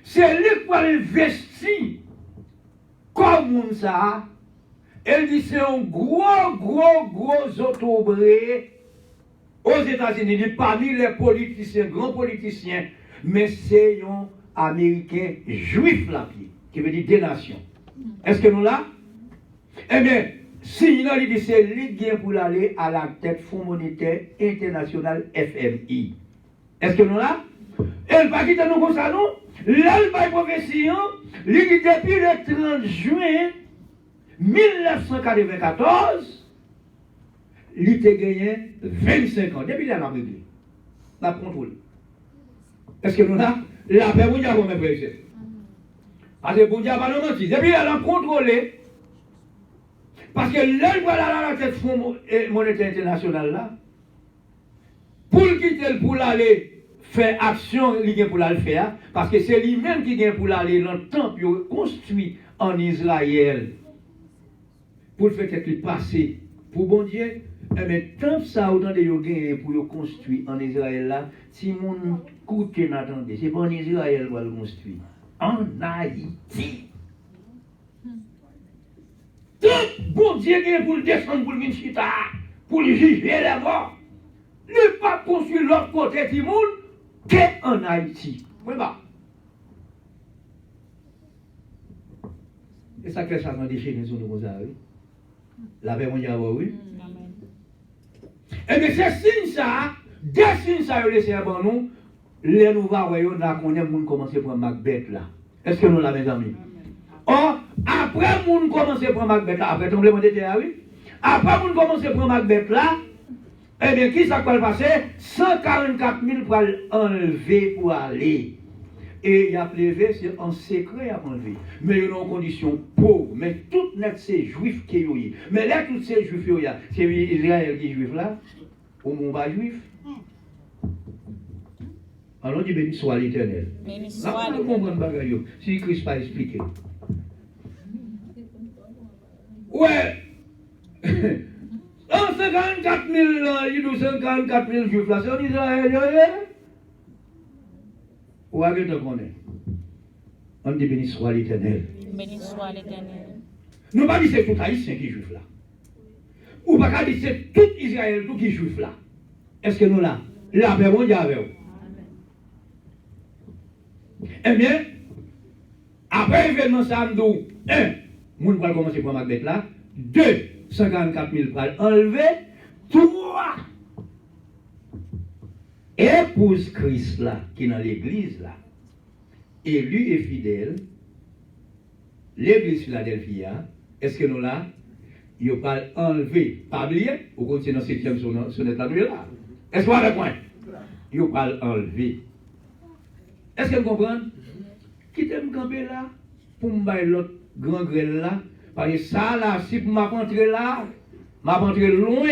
c'est lui qui va investir comme ça. Elle dit c'est un gros autobré aux États-Unis. Il dit parmi les politiciens, grands politiciens, mais c'est un Américain juif là, qui veut dire des nations. Est-ce que nous là? Eh bien, si il dit c'est lui qui vient pour aller à la tête Fonds monétaire international FMI. Est-ce que nous là? Elle va quitter nous comme ça, non? Là, il va profession, il dit depuis le 30 juin 1994, il a gagné 25 ans. Depuis là, il a réglé. Il a contrôlé. Est-ce que nous là? La paix mondiale, vous me ici. Parce que vous n'avez pas de mentir. Depuis là, il a contrôlé. Parce que là, il va à la tête Fonds monétaire international là. Pour quitter, pour aller faire action, il vient pour le faire. Parce que c'est lui-même qui vient pour aller dans le temple construit en Israël. Pour le faire être passé pour bon Dieu. Mais tant ça autant de gagné pour construire en Israël là, si mon côté n'attendait, c'est pas en Israël qu'on le construire. En Haïti. Tant bon Dieu qui est pour le descendre pour le Minchita, pour le juger la mort. Ne pas construire l'autre côté du monde qu'en Haïti. Oui, bah. Et ça fait ça dans des chaînes sur nous, oui. La paix mondiale, oui. Et bien, c'est signe ça, des signes ça, vous laissez avant nous, les nouveaux voyons, là, qu'on aime, nous commencer pour Macbeth là. Est-ce que nous l'avons, mes amis? Or, après, nous commencer pour Macbeth là, après tremblement de terre, oui. Après, nous commencer pour Macbeth là, eh bien, qui ça va passer? 144 000 pour enlever pour aller. Et il a levé, c'est en secret à enlever. Mais il y a une condition pauvre. Mais toutes ces juifs qui sont là. Mais là, tous ces juifs qui sont là, c'est Israël qui est juif là, ou mon pas juif. Alors on dit béni soit l'Éternel. Béni soit l'Éternel. Si Christ pas expliqué. Ouais. 154 000, il y a 154 000 juifs là, c'est en Israël. Ou à quel temps qu'on est? On dit béni soit l'Éternel. Béni soit l'Éternel. Nous pas dire c'est tout haïtien qui est juif là. Ou pas dire c'est tout Israël tout qui est juif là. Est-ce que nous là? La paix mondiale avec vous. Eh bien, après l'événement samedi, 1, nous va commencer par Macbeth là. 2, 144 000 pour enlever. 3, épouse Christ là, qui est dans l'église là, élu et fidèle, l'église Philadelphia, est-ce que nous là, il n'y a pas enlevé, pas oublié, ou continuer dans 7e sonnette là, là. Est-ce qu'on a le point? Il n'y a pas enlevé. Est-ce que vous comprenez? Quittez me camper là, pour me faire l'autre grand grêle là, parce que ça là, si pour m'entrer là, m'entrer loin,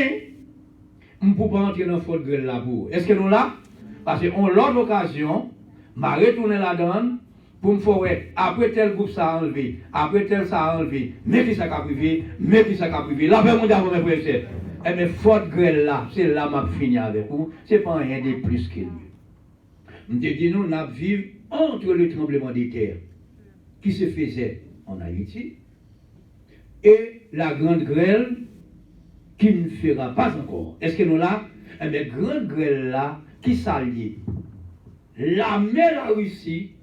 je ne peux pas entrer dans le fort grêle là pour. Est-ce que nous là? Parce qu'on l'autre occasion, m'a retourné là-dedans pour me faire, après tel groupe ça a enlevé, après tel ça a enlevé, mais qui ça a privé, mais qui ça a privé. La paix mondiale, mes frères et sœurs. Eh bien, fort grêle là, c'est là que je finis avec vous. Ce n'est pas rien de plus que lui. Je te dis, nous, nous vivons entre le tremblement de terre qui se faisait en Haïti et la grande grêle qui ne fera pas encore. Est-ce que nous là? Eh bien, grande grêle là, qui s'allie. L'armée la Russie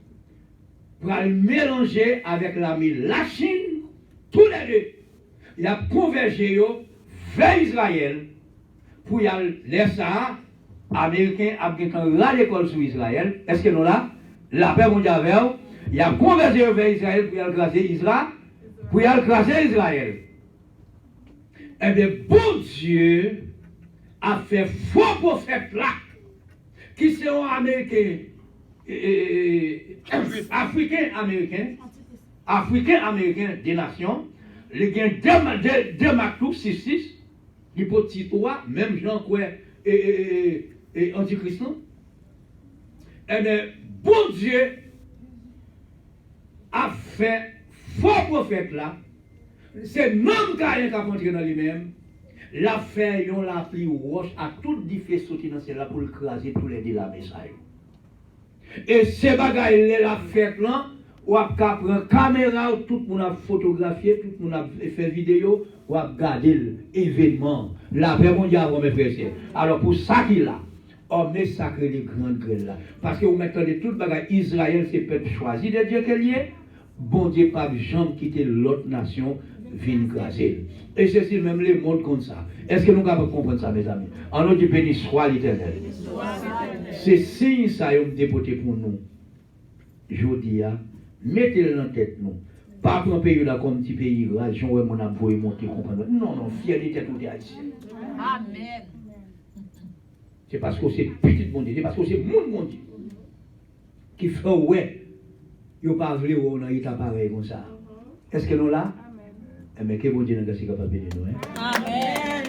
va le mélanger avec l'armée la Chine, tous les deux. Il a convergé vers Israël pour y aller ça. Américains ont ras l'école sur Israël. Est-ce que nous là? La paix mondiale avec eux. Il a convergé vers Israël pour y aller écraser Israël. Pour y aller écraser Israël. Eh bien, bon Dieu a fait faux prophètes là, qui sont américains, africains des nations, les gains de Maclou 6-6, les petits trois, même Jean quoi, et Antichrist. Eh bien, bon Dieu a fait faux prophète là, c'est non qui a entré dans lui-même. L'affaire, ils ont la pris roche à tout différents sauter dans celle-là pour écraser tous les deux la message. Et ces bagailles la fête là, ou à prendre caméra, tout le monde a photographié, tout le monde a fait vidéo, ou à regarder l'événement, la paix mondiale, mes frères. Alors pour ça qu'il a, on met sacré les grandes grêles là. Parce que vous mettez tout le bagage, Israël, c'est peuple choisi de Dieu qu'elle y est. Bon Dieu, pas jamais quitter l'autre nation, vient graser. Et c'est même les mondes comme ça. Est-ce que nous pouvons comprendre ça, mes amis? En notre béni soit l'Éternel. C'est signe ça, ils ont dépoté pour nous. Je dis, mettez-le dans la tête, nous. Pas pour un pays là comme un petit pays, région où mon abou est monté, comprendre. Non, non, fierté tout est haïtien. Amen. C'est parce que c'est petit monde, c'est parce que c'est mon monde qui fait ouais. Il n'y a pas voulu on a été pareil comme ça. Est-ce que nous là? Mais que bon Dieu nous est capable de nous. Amen.